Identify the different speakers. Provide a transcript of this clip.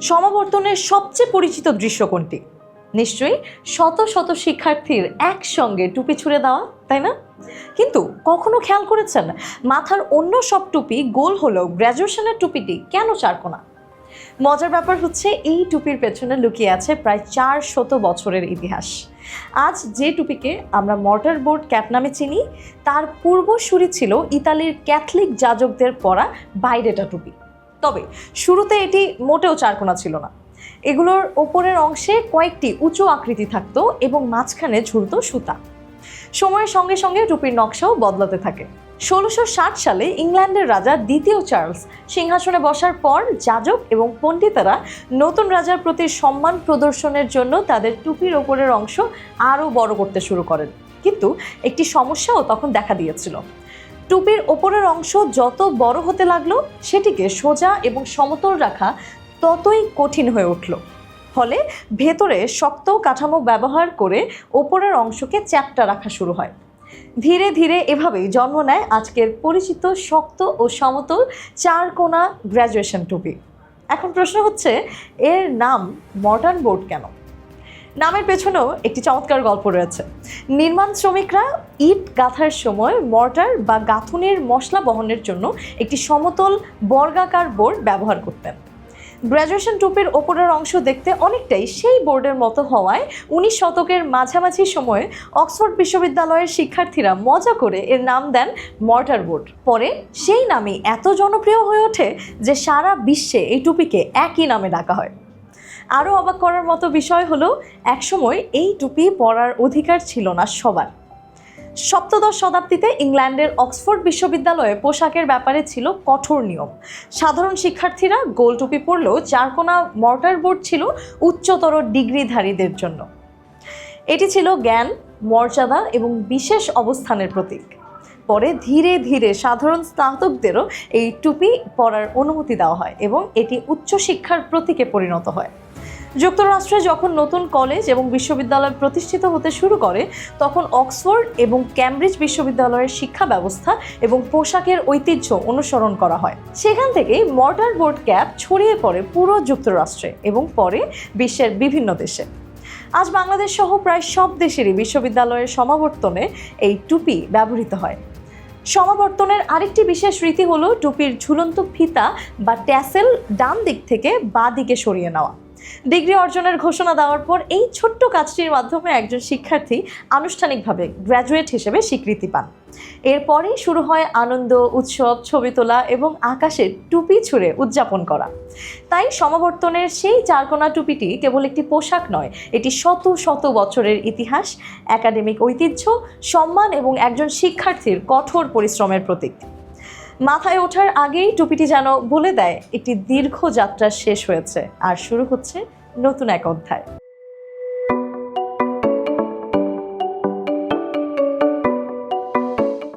Speaker 1: সমাবর্তনের সবচেয়ে পরিচিত দৃশ্য কোনটি? নিশ্চয়ই শত শত শিক্ষার্থীর একসঙ্গে টুপি ছুঁড়ে দেওয়া, তাই না? কিন্তু কখনো খেয়াল করেছেন মাথার অন্য সব টুপি গোল হলেও গ্র্যাজুয়েশনের টুপিটি কেন চারকোনা? মজার ব্যাপার হচ্ছে এই টুপির পেছনে লুকিয়ে আছে প্রায় 400 বছরের ইতিহাস। আজ যে টুপিকে আমরা মর্টার বোর্ড ক্যাপ নামে চিনি, তার পূর্বসূরি ছিল ইতালির ক্যাথলিক যাজকদের পরা বাইরেটা টুপি। তবে শুরুতে এটি মোটেও চারকোনা ছিল না। এগুলোর ওপরের অংশে কয়েকটি উঁচু আকৃতি থাকতো এবং মাঝখানে ঝুলতো সুতা। সময়ের সঙ্গে সঙ্গে টুপির নকশাও বদলাতে থাকে। 1660 সালে ইংল্যান্ডের রাজা দ্বিতীয় চার্লস সিংহাসনে বসার পর যাজক এবং পণ্ডিতেরা নতুন রাজার প্রতি সম্মান প্রদর্শনের জন্য তাদের টুপির ওপরের অংশ আরও বড় করতে শুরু করেন। কিন্তু একটি সমস্যাও তখন দেখা দিয়েছিল। টুপির ওপরের অংশ যত বড় হতে লাগলো, সেটিকে সোজা এবং সমতল রাখা ততই কঠিন হয়ে উঠল। ফলে ভেতরে শক্ত কাঠামো ব্যবহার করে ওপরের অংশকে চ্যাপ্টা রাখা শুরু হয়। ধীরে ধীরে এভাবেই জন্ম নেয় আজকের পরিচিত শক্ত ও সমতল চারকোনা গ্র্যাজুয়েশন টুপি। এখন প্রশ্ন হচ্ছে, এর নাম মর্টার বোর্ড কেন? নামের পেছনেও একটি চমৎকার গল্প রয়েছে। নির্মাণ শ্রমিকরা ইট গাঁথার সময় মর্টার বা গাঁথুনির মশলা বহনের জন্য একটি সমতল বর্গাকার বোর্ড ব্যবহার করতেন। গ্র্যাজুয়েশন টুপির ওপরের অংশ দেখতে অনেকটাই সেই বোর্ডের মতো হওয়ায় 19 শতকের মাঝামাঝি সময়ে অক্সফোর্ড বিশ্ববিদ্যালয়ের শিক্ষার্থীরা মজা করে এর নাম দেন মর্টার বোর্ড। পরে সেই নামই এত জনপ্রিয় হয়ে ওঠে যে সারা বিশ্বে এই টুপিকে একই নামে ডাকা হয়। আরও অবাক করার মতো বিষয় হলো, একসময় এই টুপি পরার অধিকার ছিল না সবার। সপ্তদশ শতাব্দীতে ইংল্যান্ডের অক্সফোর্ড বিশ্ববিদ্যালয়ে পোশাকের ব্যাপারে ছিল কঠোর নিয়ম। সাধারণ শিক্ষার্থীরা গোল টুপি পরলেও চারকোনা মর্টার বোর্ড ছিল উচ্চতর ডিগ্রিধারীদের জন্য। এটি ছিল জ্ঞান, মর্যাদা এবং বিশেষ অবস্থানের প্রতীক। পরে ধীরে ধীরে সাধারণ স্নাতকদেরও এই টুপি পরার অনুমতি দেওয়া হয় এবং এটি উচ্চশিক্ষার প্রতীকে পরিণত হয়। যুক্তরাষ্ট্রে যখন নতুন কলেজ এবং বিশ্ববিদ্যালয় প্রতিষ্ঠিত হতে শুরু করে, তখন অক্সফোর্ড এবং ক্যামব্রিজ বিশ্ববিদ্যালয়ের শিক্ষা ব্যবস্থা এবং পোশাকের ঐতিহ্য অনুসরণ করা হয়। সেখান থেকেই মর্টার বোর্ড ক্যাপ ছড়িয়ে পড়ে পুরো যুক্তরাষ্ট্রে এবং পরে বিশ্বের বিভিন্ন দেশে। আজ বাংলাদেশ সহ প্রায় সব দেশেরই বিশ্ববিদ্যালয়ের সমাবর্তনে এই টুপি ব্যবহৃত হয়। সমাবর্তনের আরেকটি বিশেষ রীতি হলো টুপির ঝুলন্ত ফিতা বা ট্যাসেল ডান দিক থেকে বাঁ দিকে সরিয়ে নেওয়া। ডিগ্রি অর্জনের ঘোষণা দেওয়ার পর এই ছোট্ট কাজটির মাধ্যমে একজন শিক্ষার্থী আনুষ্ঠানিকভাবে গ্র্যাজুয়েট হিসেবে স্বীকৃতি পান। এরপরেই শুরু হয় আনন্দ, উৎসব, ছবি তোলা এবং আকাশে টুপি ছুঁড়ে উদযাপন করা। তাই সমাবর্তনের সেই চারকোনা টুপিটি কেবল একটি পোশাক নয়, এটি শত শত বছরের ইতিহাস, একাডেমিক ঐতিহ্য, সম্মান এবং একজন শিক্ষার্থীর কঠোর পরিশ্রমের প্রতীক। মাথায় ওঠার আগেই টুপিটি যেন বলে দেয় একটি দীর্ঘ যাত্রা শেষ হয়েছে আর শুরু হচ্ছে নতুন এক অধ্যায়।